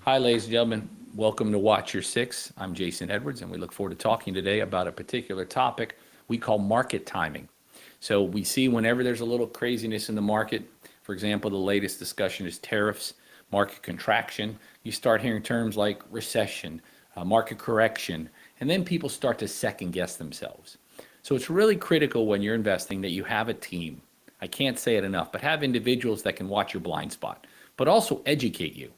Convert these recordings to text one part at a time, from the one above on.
Hi, ladies and gentlemen. Welcome to Watch Your Six. I'm Jason Edwards, and we look forward to talking today about a particular topic we call market timing. So we see whenever there's a little craziness in the market, for example, the latest discussion is tariffs, market contraction. You start hearing terms like recession, market correction, and then people start to second guess themselves. So it's really critical when you're investing that you have a team. I can't say it enough, but have individuals that can watch your blind spot, but also educate you.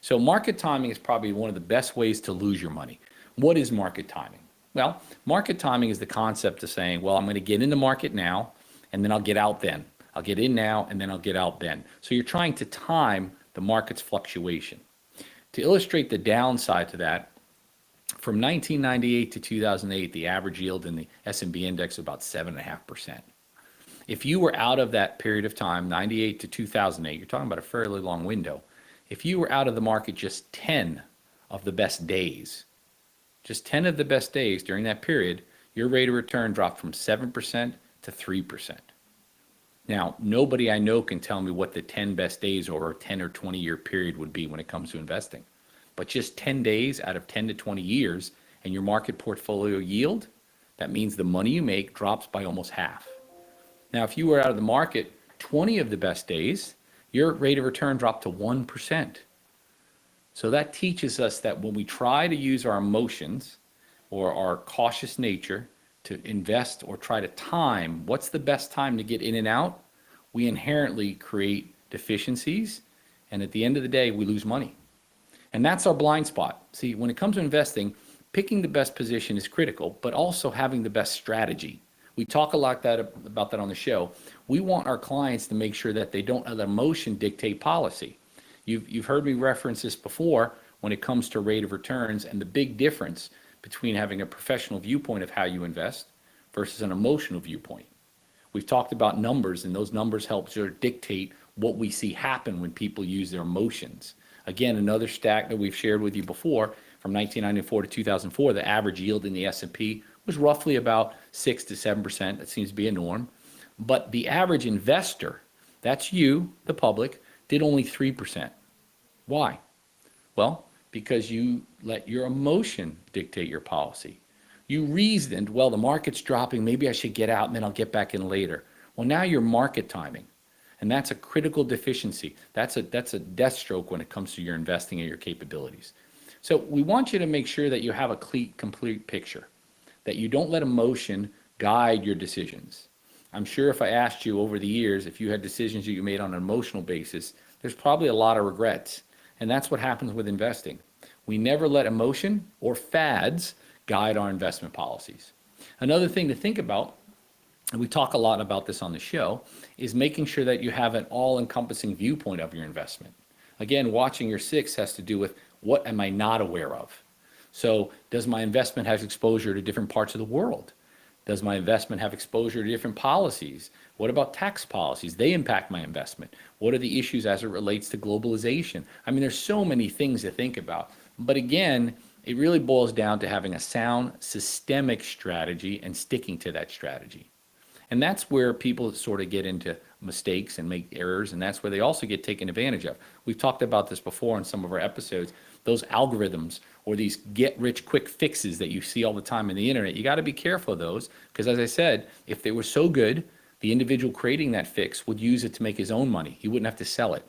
So market timing is probably one of the best ways to lose your money. What is market timing? Well, market timing is the concept of saying, well, I'm going to get in the market now, and then I'll get out then. I'll get in now, and then I'll get out then. So you're trying to time the market's fluctuation. To illustrate the downside to that, from 1998 to 2008, the average yield in the S&P index was about 7.5%. If you were out of that period of time, 98 to 2008, you're talking about a fairly long window. If you were out of the market just 10 of the best days, just 10 of the best days during that period, your rate of return dropped from 7% to 3%. Now, nobody I know can tell me what the 10 best days over a 10 or 20-year period would be when it comes to investing. But just 10 days out of 10 to 20 years and your market portfolio yield, that means the money you make drops by almost half. Now, if you were out of the market 20 of the best days, your rate of return dropped to 1%. So that teaches us that when we try to use our emotions or our cautious nature to invest or try to time what's the best time to get in and out, we inherently create deficiencies. And at the end of the day, we lose money. And that's our blind spot. See, when it comes to investing, picking the best position is critical, but also having the best strategy. We talk a lot about that on the show. We want our clients to make sure that they don't let emotion dictate policy. You've heard me reference this before when it comes to rate of returns and the big difference between having a professional viewpoint of how you invest versus an emotional viewpoint. We've talked about numbers, and those numbers help sort of dictate what we see happen when people use their emotions. Again, another stat that we've shared with you before, from 1994 to 2004, the average yield in the S&P was roughly about 6 to 7%. That seems to be a norm. But the average investor, that's you, the public, did only 3%. Why? Well, because you let your emotion dictate your policy. You reasoned, well, the market's dropping, maybe I should get out and then I'll get back in later. Well, now you're market timing. And that's a critical deficiency. That's a death stroke when it comes to your investing and your capabilities. So we want you to make sure that you have a complete picture, that you don't let emotion guide your decisions. I'm sure if I asked you over the years, if you had decisions that you made on an emotional basis, there's probably a lot of regrets. And that's what happens with investing. We never let emotion or fads guide our investment policies. Another thing to think about, and we talk a lot about this on the show, is making sure that you have an all-encompassing viewpoint of your investment. Again, watching your six has to do with what am I not aware of? So does my investment have exposure to different parts of the world? Does my investment have exposure to different policies? What about tax policies? They impact my investment. What are the issues as it relates to globalization? I mean, there's so many things to think about. But again, it really boils down to having a sound systemic strategy and sticking to that strategy. And that's where people sort of get into mistakes and make errors, and that's where they also get taken advantage of. We've talked about this before in some of our episodes. Those algorithms or these get-rich-quick fixes that you see all the time in the internet, you got to be careful of those, because as I said, if they were so good, the individual creating that fix would use it to make his own money. He wouldn't have to sell it.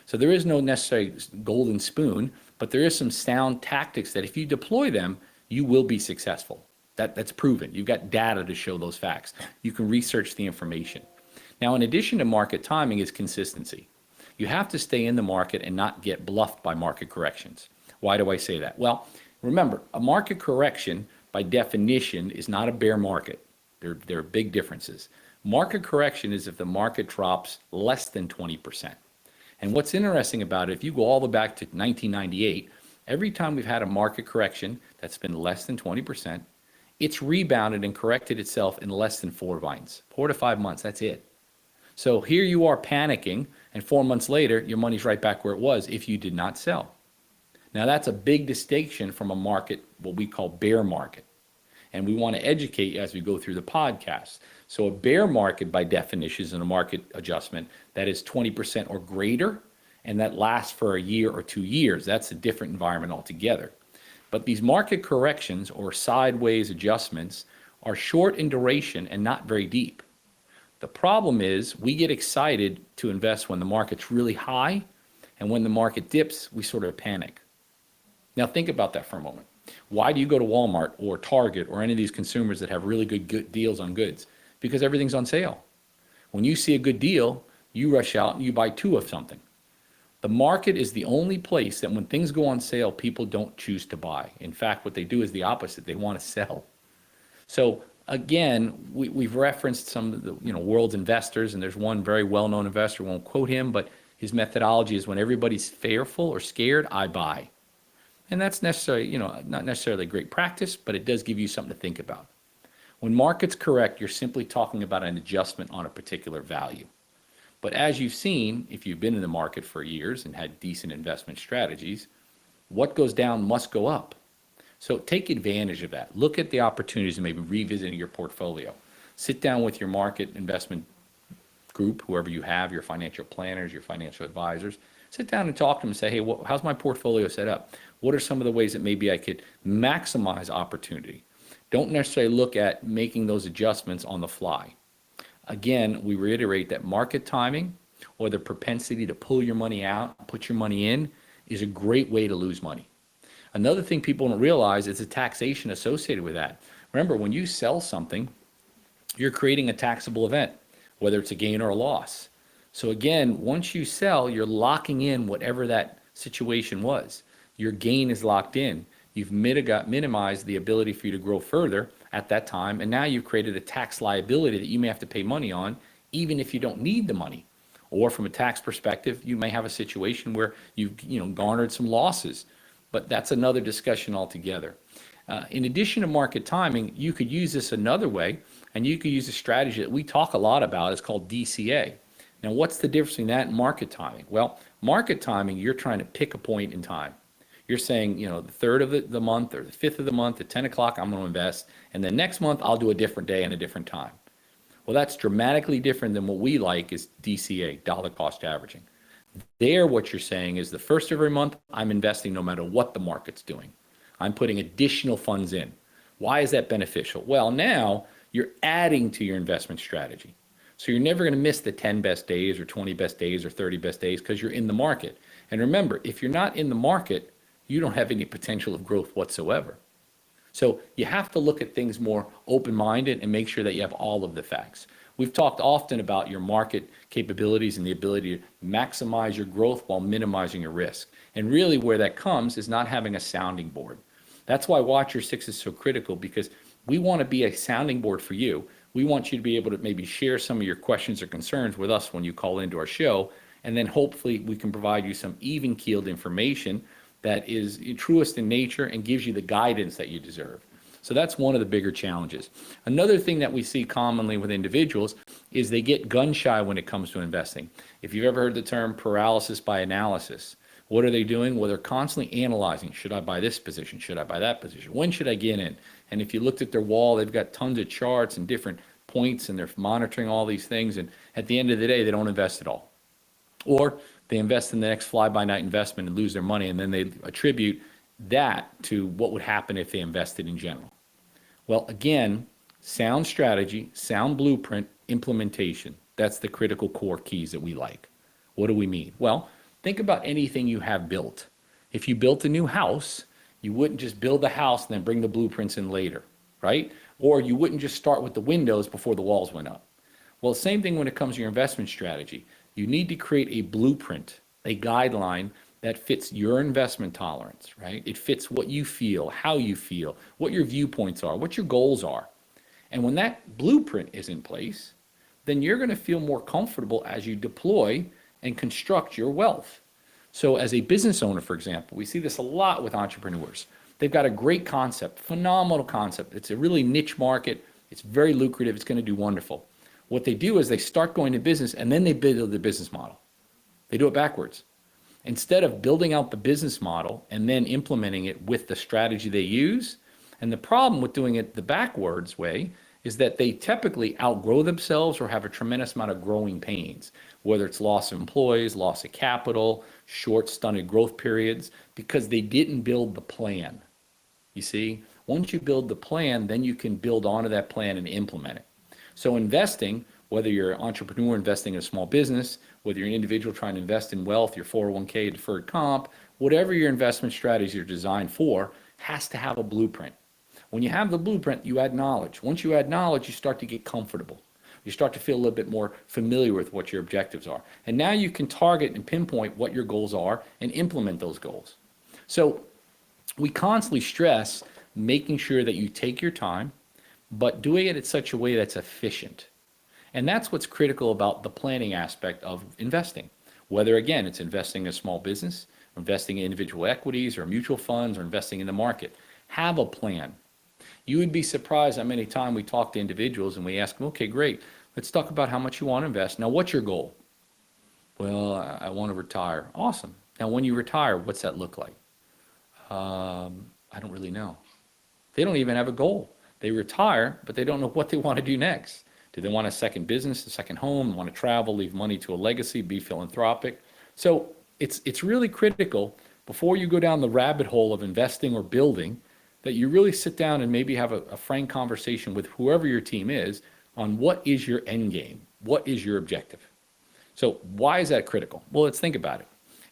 So there is no necessary golden spoon, but there is some sound tactics that if you deploy them, you will be successful. That's proven. You've got data to show those facts. You can research the information. Now, in addition to market timing is consistency. You have to stay in the market and not get bluffed by market corrections. Why do I say that? Well, remember, a market correction by definition is not a bear market. There are big differences. Market correction is if the market drops less than 20%. And what's interesting about it, if you go all the way back to 1998, every time we've had a market correction that's been less than 20%, it's rebounded and corrected itself in less than 4 months, 4 to 5 months, that's it. So here you are panicking, and 4 months later, your money's right back where it was if you did not sell. Now that's a big distinction from a market, what we call bear market. And we want to educate you as we go through the podcast. So a bear market by definition is a market adjustment that is 20% or greater, and that lasts for a year or 2 years. That's a different environment altogether. But these market corrections or sideways adjustments are short in duration and not very deep. The problem is we get excited to invest when the market's really high, and when the market dips, we sort of panic. Now think about that for a moment. Why do you go to Walmart or Target or any of these consumers that have really good deals on goods? Because everything's on sale. When you see a good deal, you rush out and you buy two of something. The market is the only place that when things go on sale, people don't choose to buy. In fact, what they do is the opposite. They want to sell. So again, we've referenced some of the world's investors, and there's one very well-known investor, won't quote him, but his methodology is when everybody's fearful or scared, I buy. And that's necessarily, not necessarily great practice, but it does give you something to think about. When markets correct, you're simply talking about an adjustment on a particular value. But as you've seen, if you've been in the market for years and had decent investment strategies, what goes down must go up. So take advantage of that. Look at the opportunities and maybe revisiting your portfolio. Sit down with your market investment group, whoever you have, your financial planners, your financial advisors. Sit down and talk to them and say, hey, how's my portfolio set up? What are some of the ways that maybe I could maximize opportunity? Don't necessarily look at making those adjustments on the fly. Again, we reiterate that market timing or the propensity to pull your money out, put your money in, is a great way to lose money. Another thing people don't realize is the taxation associated with that. Remember, when you sell something, you're creating a taxable event, whether it's a gain or a loss. So again, once you sell, you're locking in whatever that situation was. Your gain is locked in. You've minimized the ability for you to grow further at that time, and now you've created a tax liability that you may have to pay money on, even if you don't need the money. Or from a tax perspective, you may have a situation where you've garnered some losses, but that's another discussion altogether. In addition to market timing, you could use this another way, and you could use a strategy that we talk a lot about. It's called DCA. Now, what's the difference between that and market timing? Well, market timing, you're trying to pick a point in time. You're saying, the third of the month or the fifth of the month at 10 o'clock, I'm going to invest. And then next month, I'll do a different day and a different time. Well, that's dramatically different than what we like is DCA, dollar cost averaging. There, what you're saying is the first of every month, I'm investing no matter what the market's doing. I'm putting additional funds in. Why is that beneficial? Well, now you're adding to your investment strategy. So you're never going to miss the 10 best days or 20 best days or 30 best days because you're in the market. And remember, if you're not in the market, you don't have any potential of growth whatsoever. So you have to look at things more open-minded and make sure that you have all of the facts. We've talked often about your market capabilities and the ability to maximize your growth while minimizing your risk. And really where that comes is not having a sounding board. That's why Watch Your Six is so critical, because we want to be a sounding board for you. We want you to be able to maybe share some of your questions or concerns with us when you call into our show, and then hopefully we can provide you some even-keeled information that is truest in nature and gives you the guidance that you deserve. So that's one of the bigger challenges. Another thing that we see commonly with individuals is they get gun shy when it comes to investing. If you've ever heard the term paralysis by analysis, what are they doing? Well, they're constantly analyzing. Should I buy this position? Should I buy that position? When should I get in? And if you looked at their wall, they've got tons of charts and different points, and they're monitoring all these things. And at the end of the day, they don't invest at all. Or they invest in the next fly-by-night investment and lose their money, and then they attribute that to what would happen if they invested in general. Well, again, sound strategy, sound blueprint, implementation. That's the critical core keys that we like. What do we mean? Well, think about anything you have built. If you built a new house, you wouldn't just build the house and then bring the blueprints in later, right? Or you wouldn't just start with the windows before the walls went up. Well, same thing when it comes to your investment strategy. You need to create a blueprint, a guideline that fits your investment tolerance, right? It fits what you feel, how you feel, what your viewpoints are, what your goals are. And when that blueprint is in place, then you're going to feel more comfortable as you deploy and construct your wealth. So as a business owner, for example, we see this a lot with entrepreneurs. They've got a great concept, phenomenal concept. It's a really niche market. It's very lucrative. It's going to do wonderful. What they do is they start going to business and then they build the business model. They do it backwards. Instead of building out the business model and then implementing it with the strategy they use. And the problem with doing it the backwards way is that they typically outgrow themselves or have a tremendous amount of growing pains, whether it's loss of employees, loss of capital, short stunted growth periods, because they didn't build the plan. You see, once you build the plan, then you can build onto that plan and implement it. So investing, whether you're an entrepreneur investing in a small business, whether you're an individual trying to invest in wealth, your 401k, deferred comp, whatever your investment strategies are designed for, has to have a blueprint. When you have the blueprint, you add knowledge. Once you add knowledge, you start to get comfortable. You start to feel a little bit more familiar with what your objectives are. And now you can target and pinpoint what your goals are and implement those goals. So we constantly stress making sure that you take your time, but doing it in such a way that's efficient. And that's what's critical about the planning aspect of investing. Whether, again, it's investing in a small business, investing in individual equities or mutual funds, or investing in the market. Have a plan. You would be surprised how many times we talk to individuals and we ask them, okay, great, let's talk about how much you want to invest. Now, what's your goal? Well, I want to retire. Awesome. Now, when you retire, what's that look like? I don't really know. They don't even have a goal. They retire, but they don't know what they want to do next. Do they want a second business, a second home, want to travel, leave money to a legacy, be philanthropic? So it's really critical before you go down the rabbit hole of investing or building that you really sit down and maybe have a frank conversation with whoever your team is on what is your end game? What is your objective? So why is that critical? Well, let's think about it.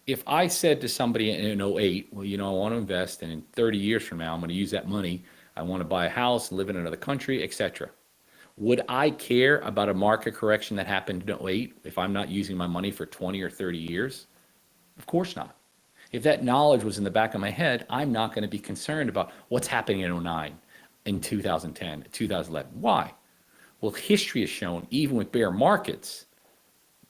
If I said to somebody in '08, well, I want to invest, and in 30 years from now, I'm going to use that money. I want to buy a house, live in another country, etc. Would I care about a market correction that happened in '08 if I'm not using my money for 20 or 30 years? Of course not. If that knowledge was in the back of my head, I'm not going to be concerned about what's happening in '09, in 2010, 2011. Why? Well, history has shown, even with bear markets,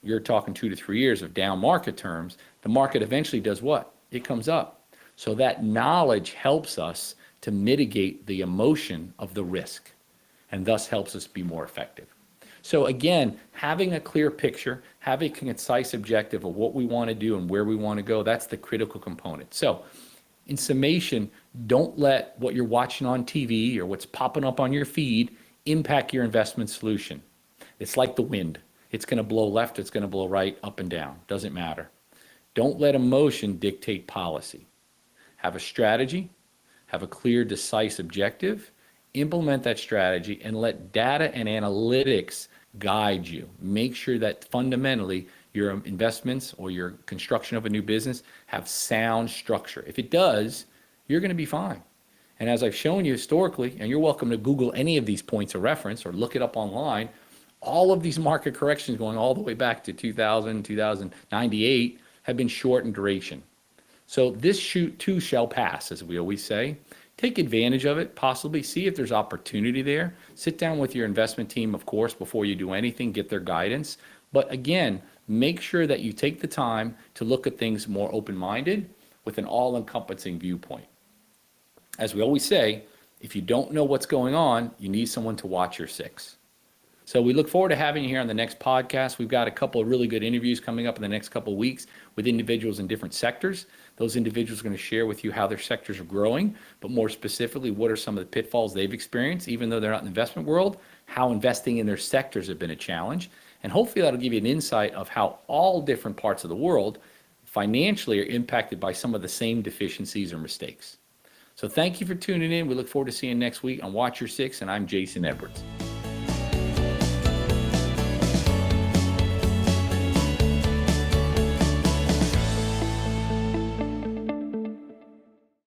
you're talking 2 to 3 years of down market terms, the market eventually does what? It comes up. So that knowledge helps us to mitigate the emotion of the risk and thus helps us be more effective. So again, having a clear picture, having a concise objective of what we want to do and where we want to go, that's the critical component. So in summation, don't let what you're watching on TV or what's popping up on your feed impact your investment solution. It's like the wind. It's going to blow left, it's going to blow right, up and down. Doesn't matter. Don't let emotion dictate policy. Have a strategy, have a clear, decisive objective, implement that strategy, and let data and analytics guide you. Make sure that fundamentally your investments or your construction of a new business have sound structure. If it does, you're going to be fine. And as I've shown you historically, and you're welcome to Google any of these points of reference or look it up online, all of these market corrections going all the way back to 2000, 2098 have been short in duration. So this too shall pass, as we always say. Take advantage of it, possibly see if there's opportunity there. Sit down with your investment team, of course, before you do anything, get their guidance. But again, make sure that you take the time to look at things more open-minded with an all-encompassing viewpoint. As we always say, if you don't know what's going on, you need someone to watch your six. So we look forward to having you here on the next podcast. We've got a couple of really good interviews coming up in the next couple of weeks with individuals in different sectors. Those individuals are going to share with you how their sectors are growing, but more specifically, what are some of the pitfalls they've experienced, even though they're not in the investment world, how investing in their sectors have been a challenge. And hopefully that'll give you an insight of how all different parts of the world financially are impacted by some of the same deficiencies or mistakes. So thank you for tuning in. We look forward to seeing you next week on Watch Your Six, and I'm Jason Edwards.